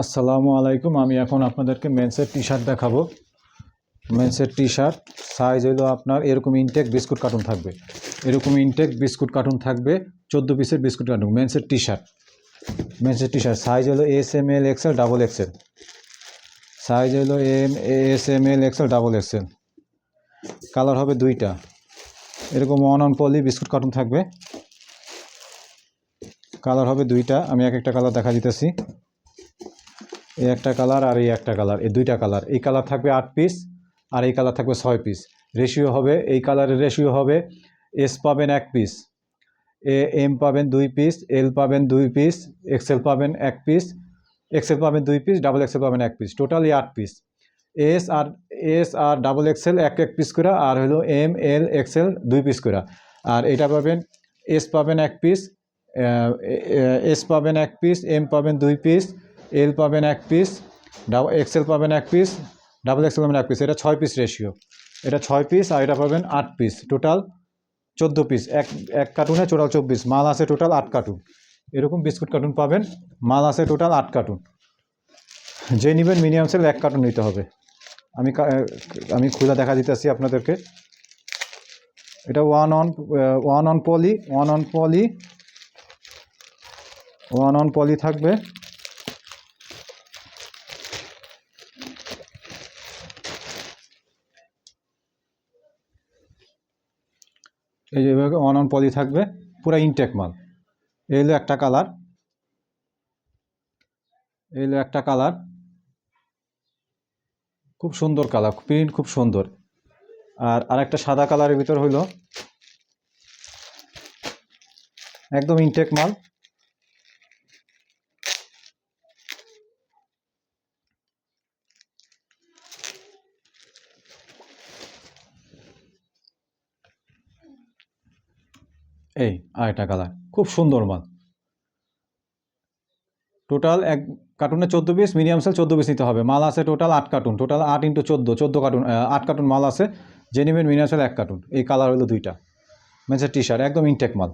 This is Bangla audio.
আসসালামু আলাইকুম। আমি এখন আপনাদেরকে মেন্সের টি শার্ট দেখাবো। মেন্সের টি শার্ট সাইজ হলো আপনার এরকম ইনটেক বিস্কুট কার্টুন থাকবে, এরকম ইনটেক বিস্কুট কার্টুন থাকবে 14 পিসের বিস্কুট কার্টুন। মেন্সের টি শার্ট সাইজ হলো S M L XL double XL, size হলো S M L XL double XL. Colour হবে দুইটা, এরকম one on poly biscuit carton থাকবে। কালার হবে দুইটা, আমি এক একটা কালার দেখা দিতেছি। এই একটা কালার আর এই একটা কালার, এই দুইটা কালার। এই কালার থাকবে 8 পিস আর এই কালার থাকবে 6 পিস। রেশিও হবে, এই কালারের রেশিও হবে এস পাবেন 1 পিস, এম পাবেন 2 পিস, এল পাবেন 2 পিস, এক্সেল পাবেন 1 পিস, এক্সেল পাবেন 2 পিস, ডাবল এক্সেল পাবেন 1 পিস, টোটালি 8 পিস। এস আর ডাবল এক্সেল 1 পিস করে, আর হলো এম এল এক্সেল 2 পিস করে। আর এটা পাবেন এস পাবেন 1 পিস, এস পাবেন 1 পিস, এম পাবেন 2 পিস, এল পাবেন 1 পিস, এক্সেল পাবেন 1 পিস, ডাবল এক্সেল পাবেন 1 পিস। এটা 6 পিস রেশিও, এটা 6 পিস আর এটা পাবেন 8 পিস, টোটাল 14 পিস। এক কার্টুনে টোটাল 24, মাল আছে টোটাল 8 কার্টুন। এরকম বিস্কুট কার্টুন পাবেন, মাল আছে টোটাল 8 কার্টুন। যে নেবেন মিনিমাম সেল 1 কার্টুন নিতে হবে। আমি খুলে দেখা দিতেছি আপনাদেরকে। এটা ওয়ান অন পলি থাকবে। এই যে এভাবে ওয়ান অন পলি থাকবে, পুরো ইনটেক মাল। এই হলো একটা কালার, খুব সুন্দর কালার, প্রিন্ট খুব সুন্দর। আর আরেকটা সাদা কালারের ভিতর হইল একদম ইনটেক মাল। এই আরেকটা কালার, খুব সুন্দর মাল। টোটাল এক কার্টুনে 14 পিস, মিনিমাম সেল 14 পিস নিতে হবে। মাল আছে total 8 cartoon, total 8 × 14 cartoon, 8 cartoon মাল আছে। যে নেবেন মিনিমাম সেল 1 কার্টুন। এই কালার হলো দুইটা। মেন্সের টি শার্ট একদম ইনটেক মাল।